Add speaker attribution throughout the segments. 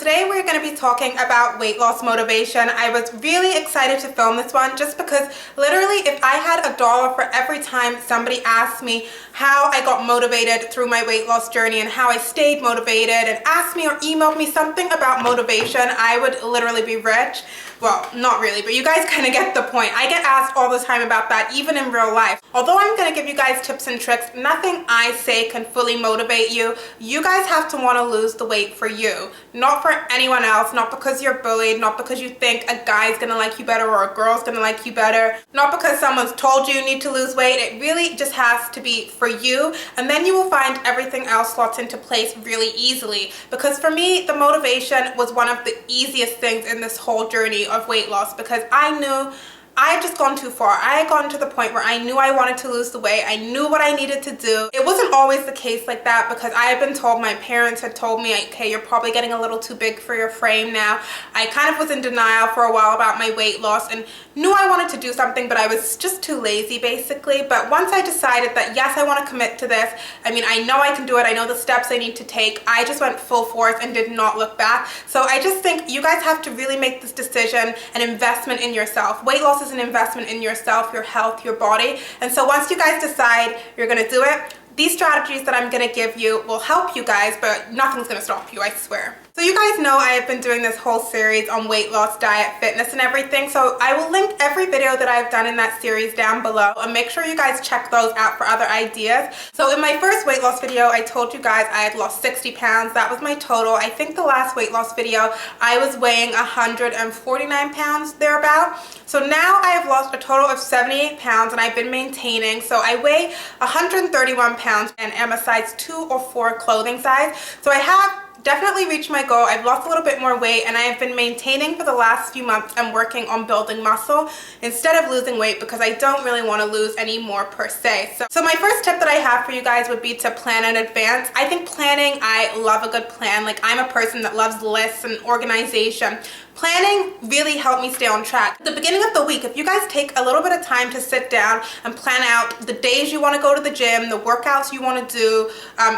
Speaker 1: today we're going to be talking about weight loss motivation. I was really excited to film this one just because literally if I had $1 for every time somebody asked me how I got motivated through my weight loss journey and how I stayed motivated and asked me or emailed me something about motivation, I would literally be rich. Well, not really, but you guys kind of get the point. I get asked all the time about that, even in real life. Although I'm going to give you guys tips and tricks, nothing I say can fully motivate you. You guys have to want to lose the weight for you, not for anyone else, not because you're bullied, not because you think a guy's going to like you better or a girl's going to like you better, not because someone's told you you need to lose weight. It really just has to be for you, and then you will find everything else slots into place really easily. Because for me, the motivation was one of the easiest things in this whole journey of weight loss, because I knew I had just gone too far. I had gotten to the point where I knew I wanted to lose the weight. I knew what I needed to do. It wasn't always the case like that, because I had been told, my parents had told me, okay, you're probably getting a little too big for your frame now. I kind of was in denial for a while about my weight loss and knew I wanted to do something, but I was just too lazy basically. But once I decided that yes, I want to commit to this, I mean, I know I can do it, I know the steps I need to take, I just went full force and did not look back. So I just think you guys have to really make this decision an investment in yourself. Weight loss is an investment in yourself, your health, your body. And so once you guys decide you're going to do it, these strategies that I'm going to give you will help you guys, but nothing's going to stop you, I swear. So you guys know I have been doing this whole series on weight loss, diet, fitness, and everything. So I will link every video that I've done in that series down below, and make sure you guys check those out for other ideas. So in my first weight loss video, I told you guys I had lost 60 pounds. That was my total. I think the last weight loss video, I was weighing 149 pounds thereabout. So now I have lost a total of 78 pounds and I've been maintaining. So I weigh 131 pounds and am a size 2 or 4 clothing size. So I have definitely reached my goal. I've lost a little bit more weight and I have been maintaining for the last few months and working on building muscle instead of losing weight, because I don't really want to lose any more per se. So my first tip that I have for you guys would be to plan in advance. I think planning, I love a good plan. Like, I'm a person that loves lists and organization. Planning really helped me stay on track. At the beginning of the week, if you guys take a little bit of time to sit down and plan out the days you want to go to the gym, the workouts you want to do,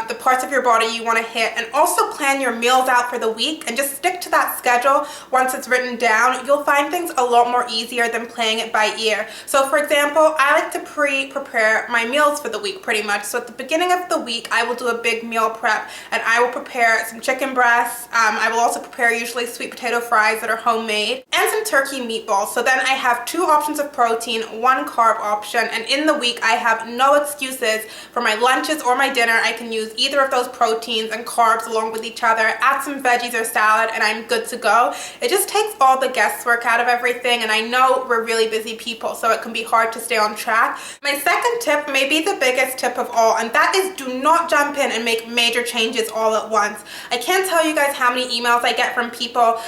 Speaker 1: the parts of your body you want to hit, and also plan your meals out for the week and just stick to that schedule once it's written down, you'll find things a lot more easier than playing it by ear. So for example, I like to prepare my meals for the week pretty much. So at the beginning of the week, I will do a big meal prep and I will prepare some chicken breasts. I will also prepare usually sweet potato fries that are homemade, and some turkey meatballs. So then I have 2 options of protein, 1 carb option, and in the week I have no excuses for my lunches or my dinner. I can use either of those proteins and carbs along with each other, add some veggies or salad, and I'm good to go. It just takes all the guesswork out of everything, and I know we're really busy people, so it can be hard to stay on track. My second tip may be the biggest tip of all, and that is do not jump in and make major changes all at once. I can't tell you guys how many emails I get from people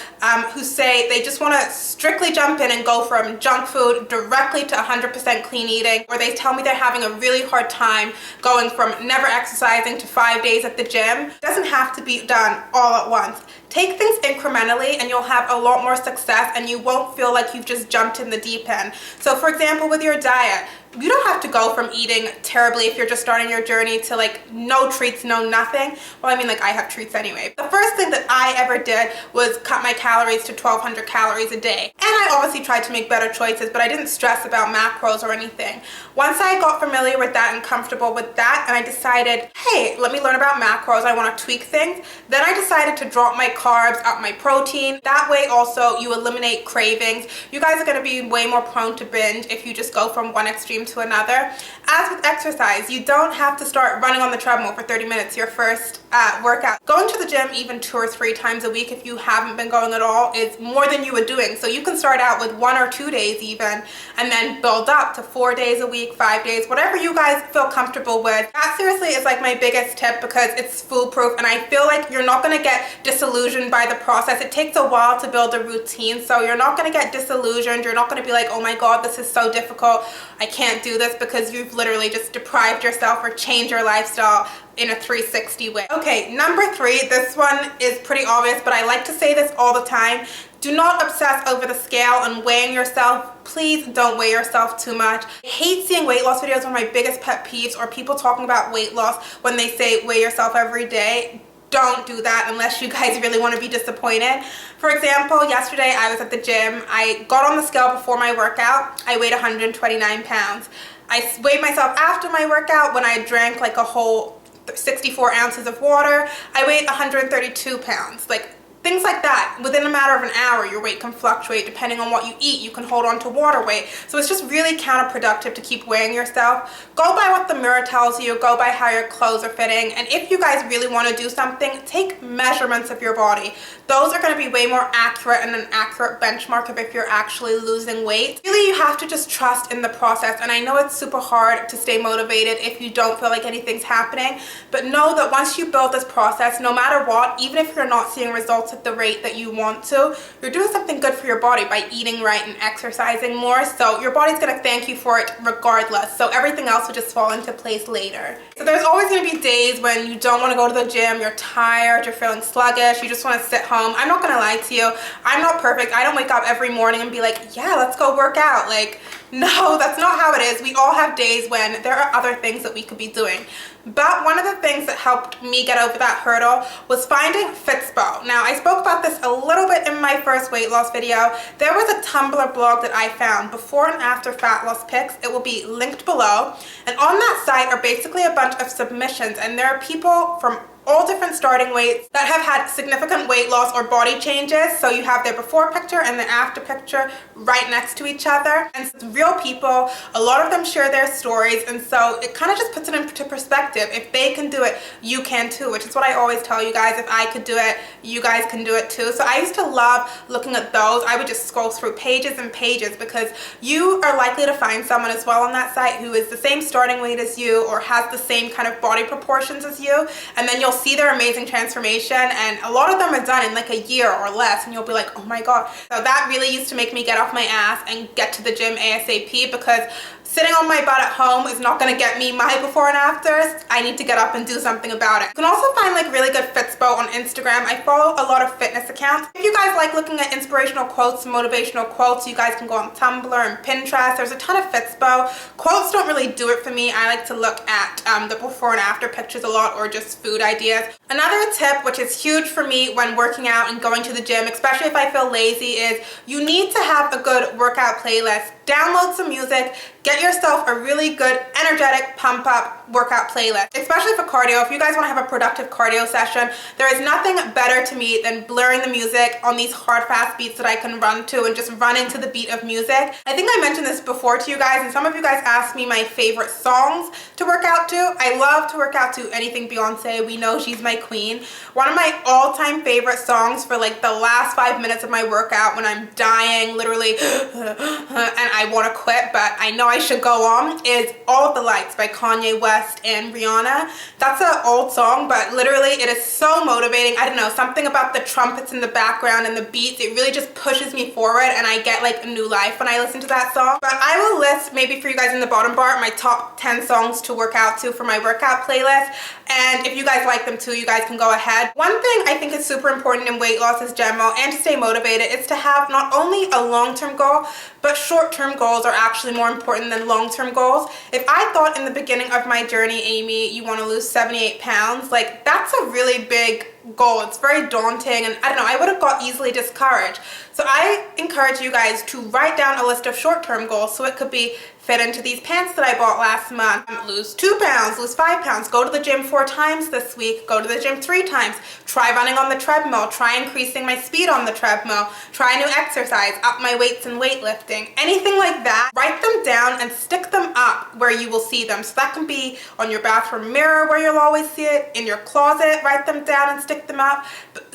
Speaker 1: who say they just want to strictly jump in and go from junk food directly to 100% clean eating, or they tell me they're having a really hard time going from never exercising to 5 days at the gym. It doesn't have to be done all at once. Take things incrementally and you'll have a lot more success, and you won't feel like you've just jumped in the deep end. So for example, with your diet, you don't have to go from eating terribly if you're just starting your journey to like no treats, no nothing. Well, I mean, like, I have treats anyway. The first thing that I ever did was cut my calories to 1,200 calories a day. And I obviously tried to make better choices, but I didn't stress about macros or anything. Once I got familiar with that and comfortable with that, and I decided, hey, let me learn about macros, I want to tweak things, then I decided to drop my carbs, up my protein. That way also you eliminate cravings. You guys are going to be way more prone to binge if you just go from one extreme to another. As with exercise, you don't have to start running on the treadmill for 30 minutes your first workout. Going to the gym even 2 or 3 times a week if you haven't been going at all is more than you were doing. So you can start out with 1 or 2 days even, and then build up to 4 days a week, 5 days, whatever you guys feel comfortable with. That seriously is like my biggest tip, because it's foolproof, and I feel like you're not going to get disillusioned by the process. It takes a while to build a routine, so you're not going to get disillusioned. You're not going to be like, oh my god, this is so difficult, I can't do this, because you've literally just deprived yourself or changed your lifestyle in a 360 way. Okay, number 3, this one is pretty obvious, but I like to say this all the time. Do not obsess over the scale and weighing yourself. Please don't weigh yourself too much. I hate seeing weight loss videos. One of my biggest pet peeves, or people talking about weight loss when they say weigh yourself every day. don't do that unless you guys really want to be disappointed. For example, yesterday I was at the gym. I got on the scale before my workout. I weighed 129 pounds. I weighed myself after my workout when I drank like a whole 64 ounces of water. I weighed 132 pounds. Like, things like that. Within a matter of an hour, your weight can fluctuate depending on what you eat. You can hold on to water weight. So it's just really counterproductive to keep weighing yourself. Go by what the mirror tells you. Go by how your clothes are fitting. And if you guys really want to do something, take measurements of your body. Those are going to be way more accurate and an accurate benchmark of if you're actually losing weight. Really, you have to just trust in the process. And I know it's super hard to stay motivated if you don't feel like anything's happening. But know that once you build this process, no matter what, even if you're not seeing results at the rate that you want to, you're doing something good for your body by eating right and exercising more. So your body's going to thank you for it regardless. So everything else will just fall into place later. So there's always going to be days when you don't want to go to the gym, you're tired, you're feeling sluggish, you just want to sit home. I'm not going to lie to you. I'm not perfect. I don't wake up every morning and be like, yeah, let's go work out. Like, no, that's not how it is. We all have days when there are other things that we could be doing. But one of the things that helped me get over that hurdle was finding Fitspo. Now, I spoke about this a little bit in my first weight loss video. There was a Tumblr blog that I found, before and after fat loss pics. It will be linked below. And on that site are basically a bunch of submissions, and there are people from all different starting weights that have had significant weight loss or body changes. So you have their before picture and their after picture right next to each other. And it's real people. A lot of them share their stories. And so it kind of just puts it into perspective. If they can do it, you can too, which is what I always tell you guys. If I could do it, you guys can do it too. So I used to love looking at those. I would just scroll through pages and pages because you are likely to find someone as well on that site who is the same starting weight as you or has the same kind of body proportions as you. And then you'll see their amazing transformation, and a lot of them are done in like a year or less, and you'll be like, oh my god. So that really used to make me get off my ass and get to the gym ASAP, because sitting on my butt at home is not going to get me my before and afters. I need to get up and do something about it. You can also find like really good Fitspo on Instagram. I follow a lot of fitness accounts. If you guys like looking at inspirational quotes and motivational quotes, you guys can go on Tumblr and Pinterest. There's a ton of Fitspo. Quotes don't really do it for me. I like to look at the before and after pictures a lot, or just food ideas. Another tip, which is huge for me when working out and going to the gym, especially if I feel lazy, is you need to have a good workout playlist. Download some music, get yourself a really good, energetic, pump up workout playlist, especially for cardio. If you guys want to have a productive cardio session, there is nothing better to me than blurring the music on these hard, fast beats that I can run to and just run into the beat of music. I think I mentioned this before to you guys, and some of you guys asked me my favorite songs to work out to. I love to work out to anything Beyonce. We know she's my queen. One of my all-time favorite songs for like the last 5 minutes of my workout when I'm dying, literally, and I want to quit, but I know I should go on, is All of the Lights by Kanye West and Rihanna. That's an old song, but literally it is so motivating. I don't know, something about the trumpets in the background and the beats, it really just pushes me forward, and I get like a new life when I listen to that song. But I will list, maybe for you guys in the bottom bar, my top 10 songs to work out to for my workout playlist. And if you guys like them too, you guys can go ahead. One thing I think is super important in weight loss as general and to stay motivated is to have not only a long-term goal, but short-term goals are actually more important than long-term goals. If I thought in the beginning of my journey, Amy, you want to lose 78 pounds, like that's a really big goal. It's very daunting, and I don't know, I would have got easily discouraged. So I encourage you guys to write down a list of short-term goals. So it could be fit into these pants that I bought last month, lose 2 pounds, lose 5 pounds, go to the gym 4 times this week, go to the gym 3 times, try running on the treadmill, try increasing my speed on the treadmill, try new exercise, up my weights in weightlifting, anything like that. Write them down and stick them up where you will see them. So that can be on your bathroom mirror where you'll always see it, in your closet, write them down and stick them up.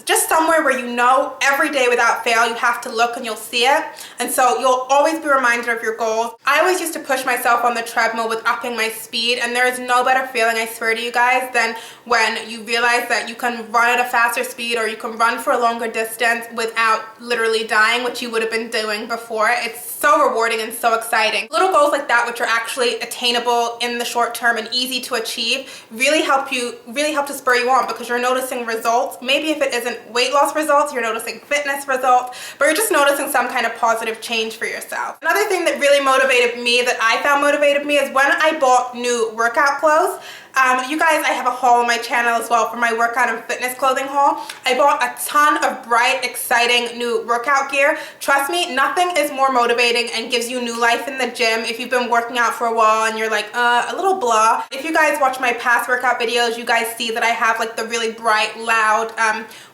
Speaker 1: Just somewhere where you know every day without fail you have to look and you'll see it. And so you'll always be reminded of your goals. I always used to push myself on the treadmill with upping my speed, and there is no better feeling, I swear to you guys, than when you realize that you can run at a faster speed or you can run for a longer distance without literally dying, which you would have been doing before. It's so rewarding and so exciting. Little goals like that, which are actually attainable in the short term and easy to achieve, really help to spur you on, because you're noticing results. Maybe if it isn't weight loss results, you're noticing fitness results, but you're just noticing some kind of positive change for yourself. Another thing that really motivated me, that I found motivated me, is when I bought new workout clothes. You guys, I have a haul on my channel as well for my workout and fitness clothing haul. I bought a ton of bright, exciting new workout gear. Trust me, nothing is more motivating and gives you new life in the gym if you've been working out for a while and you're like, a little blah. If you guys watch my past workout videos, you guys see that I have like the really bright, loud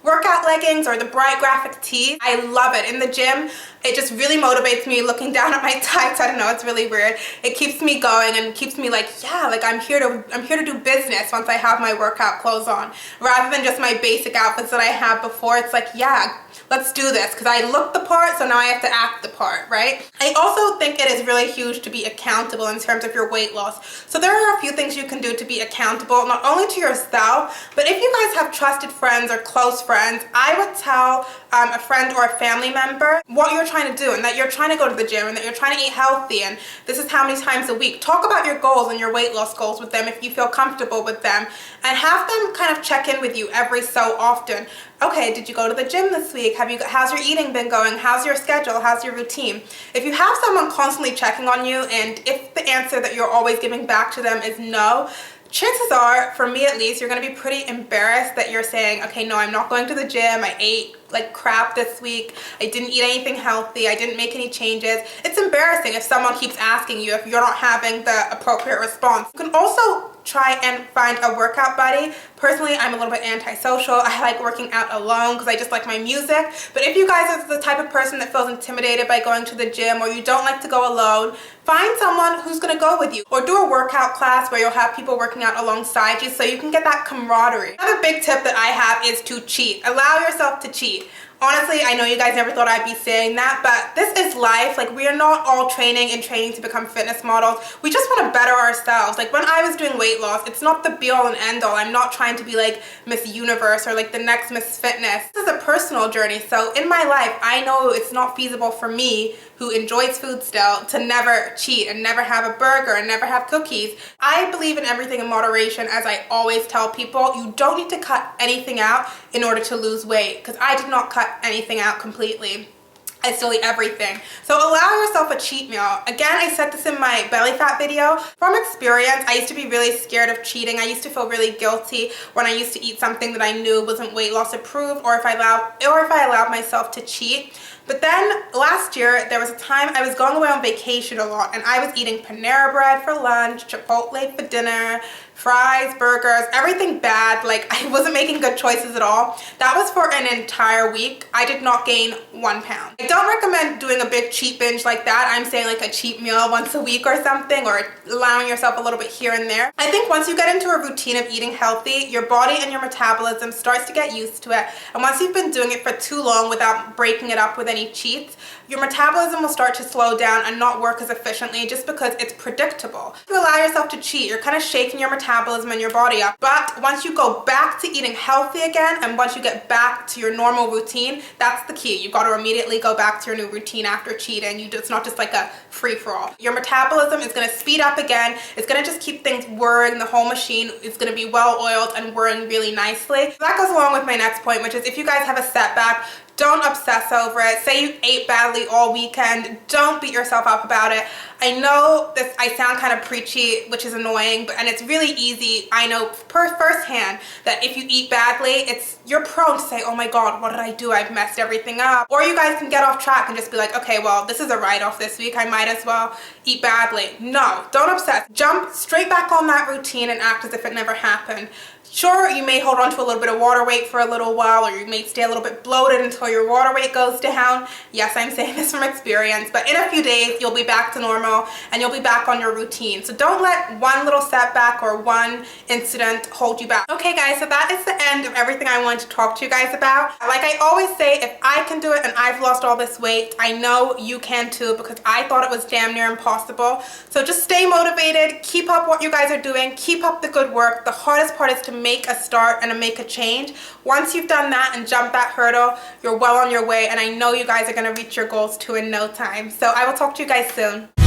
Speaker 1: workout leggings or the bright graphic tee. I love it. In the gym, it just really motivates me looking down at my tights. I don't know, it's really weird. It keeps me going and keeps me like, yeah, like I'm here to do business once I have my workout clothes on. Rather than just my basic outfits that I had before, it's like, yeah, let's do this because I look the part, so now I have to act the part, right? I also think it is really huge to be accountable in terms of your weight loss. So there are a few things you can do to be accountable, not only to yourself, but if you guys have trusted friends or close friends, I would tell a friend or a family member what you're trying to do and that you're trying to go to the gym and that you're trying to eat healthy and this is how many times a week. Talk about your goals and your weight loss goals with them if you feel comfortable with them, and have them kind of check in with you every so often. Okay, did you go to the gym this week? How's your eating been going? How's your schedule? How's your routine? If you have someone constantly checking on you and if the answer that you're always giving back to them is no, chances are, for me at least, you're going to be pretty embarrassed that you're saying, okay, no, I'm not going to the gym. I ate like crap this week. I didn't eat anything healthy. I didn't make any changes. It's embarrassing if someone keeps asking you if you're not having the appropriate response. You can also try and find a workout buddy. Personally, I'm a little bit antisocial. I like working out alone because I just like my music. But if you guys are the type of person that feels intimidated by going to the gym or you don't like to go alone, find someone who's going to go with you. Or do a workout class where you'll have people working out alongside you so you can get that camaraderie. Another big tip that I have is to cheat. Allow yourself to cheat. Honestly, I know you guys never thought I'd be saying that, but this is life. Like, we are not all training to become fitness models. We just want to better ourselves. Like, when I was doing weight loss, it's not the be all and end all. I'm not trying to be like Miss Universe or like the next Miss Fitness. This is a personal journey. So in my life, I know it's not feasible for me, who enjoys food still, to never cheat and never have a burger and never have cookies. I believe in everything in moderation. As I always tell people, you don't need to cut anything out in order to lose weight, because I did not cut anything out completely. I still eat everything. So allow yourself a cheat meal. Again, I said this in my belly fat video. From experience, I used to be really scared of cheating. I used to feel really guilty when I used to eat something that I knew wasn't weight loss approved, or if I allowed myself to cheat. But then last year, there was a time I was going away on vacation a lot and I was eating Panera Bread for lunch, Chipotle for dinner, fries, burgers, everything bad. Like, I wasn't making good choices at all. That was for an entire week. I did not gain 1 pound. I don't recommend doing a big cheat binge like that. I'm saying like a cheat meal once a week or something, or allowing yourself a little bit here and there. I think once you get into a routine of eating healthy, your body and your metabolism starts to get used to it. And once you've been doing it for too long without breaking it up with any cheats, your metabolism will start to slow down and not work as efficiently just because it's predictable. If you allow yourself to cheat, you're kind of shaking your metabolism and your body up. But once you go back to eating healthy again, and once you get back to your normal routine, that's the key. You've got to immediately go back to your new routine after cheating. It's not just like a free-for-all. Your metabolism is going to speed up again. It's going to just keep things whirring. The whole machine is going to be well-oiled and whirring really nicely. So that goes along with my next point, which is if you guys have a setback, don't obsess over it. Say you ate badly all weekend, don't beat yourself up about it. I know this, I sound kind of preachy, which is annoying, and it's really easy. I know firsthand that if you eat badly, you're prone to say, oh my God, what did I do? I've messed everything up. Or you guys can get off track and just be like, okay, well, this is a write-off this week. I might as well eat badly. No, don't obsess. Jump straight back on that routine and act as if it never happened. Sure, you may hold on to a little bit of water weight for a little while, or you may stay a little bit bloated until your water weight goes down. Yes, I'm saying this from experience, but in a few days, you'll be back to normal and you'll be back on your routine. So don't let one little setback or one incident hold you back. Okay guys, so that is the end of everything I wanted to talk to you guys about. Like I always say, if I can do it and I've lost all this weight, I know you can too, because I thought it was damn near impossible. So just stay motivated, keep up what you guys are doing, keep up the good work. The hardest part is to make a start and to make a change. Once you've done that and jumped that hurdle, you're well on your way, and I know you guys are going to reach your goals too in no time. So I will talk to you guys soon.